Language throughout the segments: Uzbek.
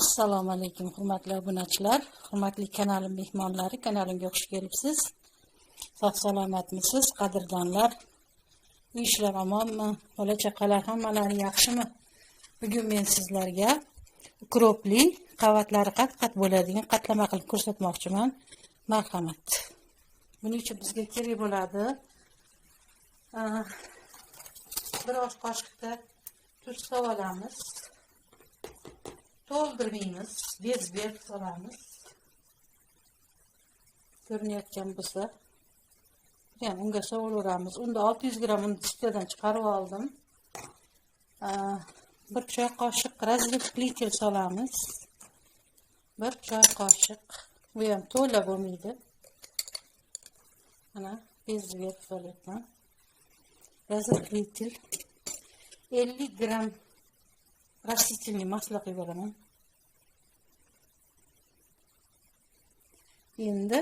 Assalomu alaykum hurmatli obunachilar, hurmatli kanalim mehmonlari, kanalimga xush kelibsiz. Sog' salomatmisiz, qadrdonlar? Uy ishlar omonmi? Bola chaqalar hammalari yaxshimi? Bugun men sizlarga ukropli, qavatlari qat-qat bo'ladigan qatlama qilib ko'rsatmoqchiman. Marhamat. Buning uchun bizga kerak bo'ladi 1 osh qoshiqda tuz olamiz. To'ldirmaymiz, bez solamiz. Ko'rinayotgan bo'lsa, yani unga sovaveramiz. Unda 600 gram uni diskadan chiqarib oldim. 1 choy qoshiq razvedklitel solamiz. 1 choy qoshiq. Bu ham to'la bo'lmaydi. Mana bez solyapman. Razvedklitel 50 gram растительный масло qo'yaman. Endi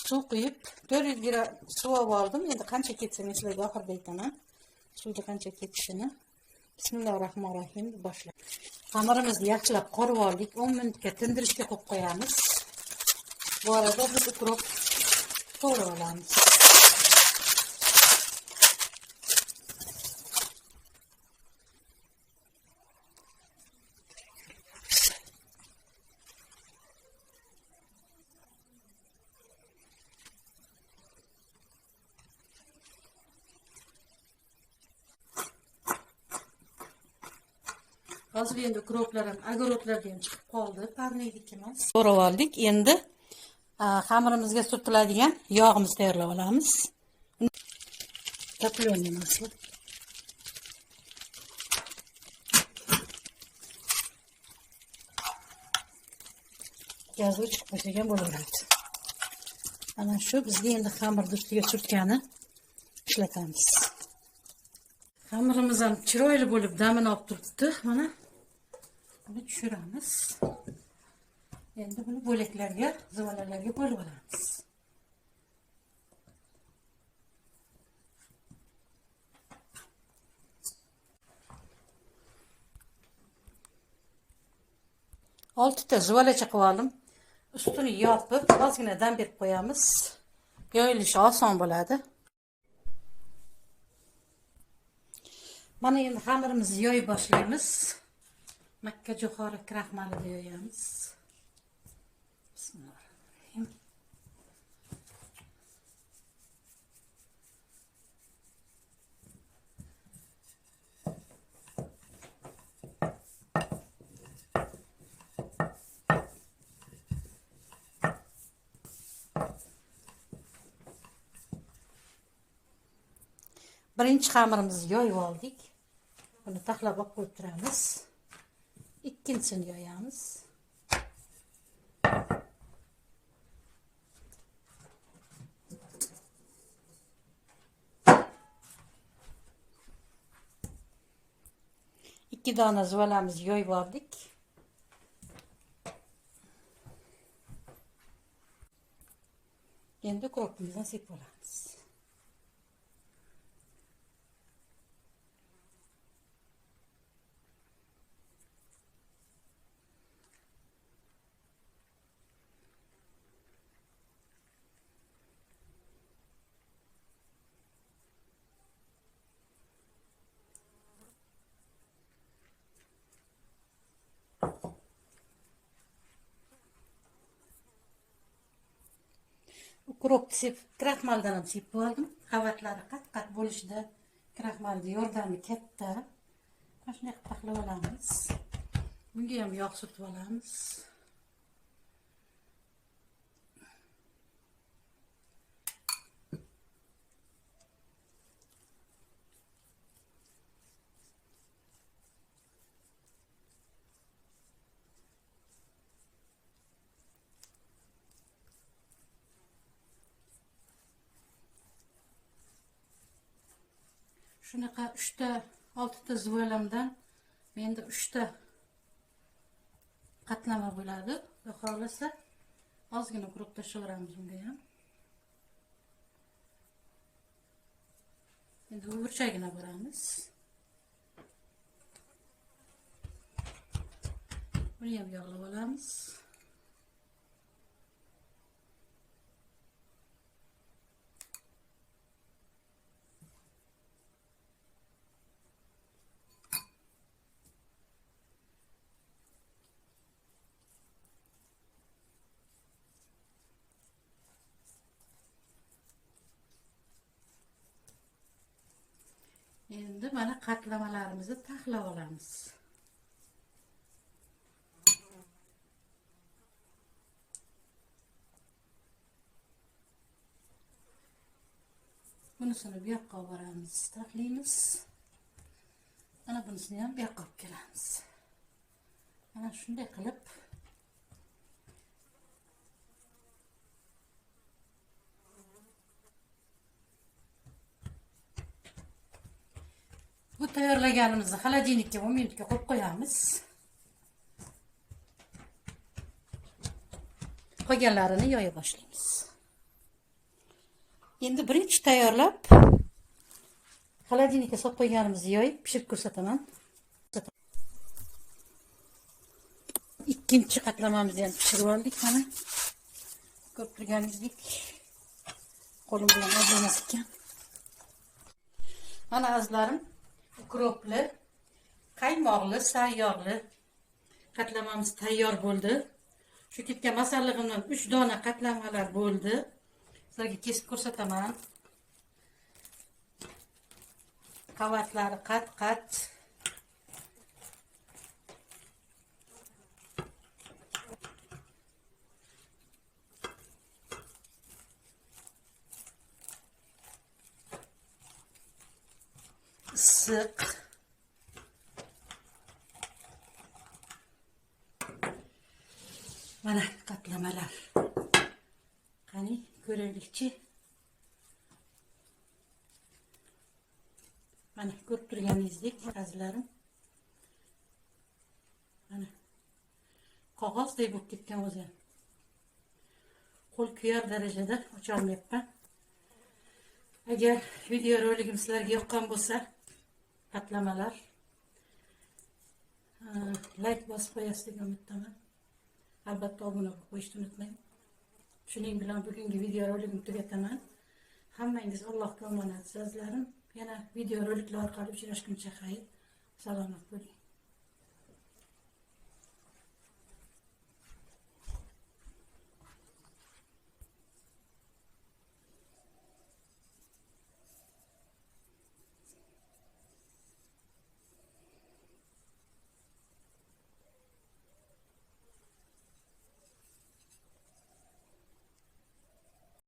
suv quyib 400 gram suv oldim. Endi qancha ketsa men sizlarga oxirida aytaman. Suvda qancha ketishini. Bismillahirrohmanirrohim boshlaymiz. Xamirimizni yaxshilab qorib oldik. 10 minutga tindirishga qo'yib qo'yamiz. Bu arada biz ukrop to'g'rab olamiz. Hozir endi ukroplarim огородlardan chiqib qoldi. Parniydik emas. To'g'rab oldik. Endi xamirimizga surtiladigan yog'imizni tayyorlab olamiz. Topilgan masla. Gazni chiqib qo'ygan bo'laveradi. Ana shu bizga endi xamirni ustiga surtgani ishlatamiz. Xamirimiz ham chiroyli bo'lib damini olib turibdi. Mana buni tushiramiz. Endi buni bo'laklarga, zivolalarga bo'lib olamiz. Oltita zivolacha qilib oldim. Ustini yopib, ozgina dam berib qo'yamiz. Yoyilishi oson bo'ladi. Mana endi xamirimizni yoyib boshlaymiz. Makka jo'xori kraxmalida yoyamiz. Bismillahirrohmanirrohim. Birinchi xamirimizni yoyib oldik. Buni taxlab olib qo'yib turamiz. Ikkinchisini yoyamiz. Ikki dona zivolamizni yoyib oldik. Endi ukropimizni sepib olamiz. Ukrop sepib, kraxmaldan ham sepib oldim. Qavatlari qat-qat bo'lishida kraxmalning yordami katta. Mana shunday qilib taxlab olamiz. Bunga ham yog' surtib olamiz. Shunaqa 6 ta zivolamdan menda 3 ta qatlama bo'ladi. Xudo xolasa ozgina ukrop tashlayveramiz bunga ham. Endi burchagini boramiz. Buni ham yog'lab olamiz. Endi mana qatlamalarimizni taxlab olamiz. Bunisini bu yoqqa olib boramiz, taxlaymiz. Mana bunisini ham bu yoqqa olib kelamiz. Mana shunday qilib bu tayyorlaganimizni xolodilnikka 10 minutga qo'yib qo'yamiz. Qolganlarini yoya boshlaymiz. Endi birinchi tayyorlab xolodilnikka solib qo'yganimizni yoyib pishirib ko'rsataman. Ikkinchi qatlamamizni ham pishirib oldik mana. Ko'rib turganingizdek qo'lim bilan olmas ekan. Mana azizlarim, ukropli, qaymoqli, saryog'li qatlamamiz tayyor bo'ldi. Shu ketgan masallig'imdan 3 dona qatlamalar bo'ldi. Sizlarga kesib ko'rsataman. Qavatlari qat-qat. Issiq. Mana qatlamalar. Qani ko'raylikchi. Mana ko'rib turganingizdek azizlarim. Mana qog'ozdek bo'lib ketgan o'zi. Qo'l kuyar darajada ocha olmayapman. Agar video roligim sizlarga yoqqan bo'lsa, qatlamalar like bosib qo'yasiz degan umiddaman. Albatta obuna bo'lib qo'yishni unutmang. Shuning bilan bugungi video roligimni tugataman. Hammangiz Allohga omonat azizlarim. Yana video roliklar orqali uchrashguncha xayr. Salomat bo'ling.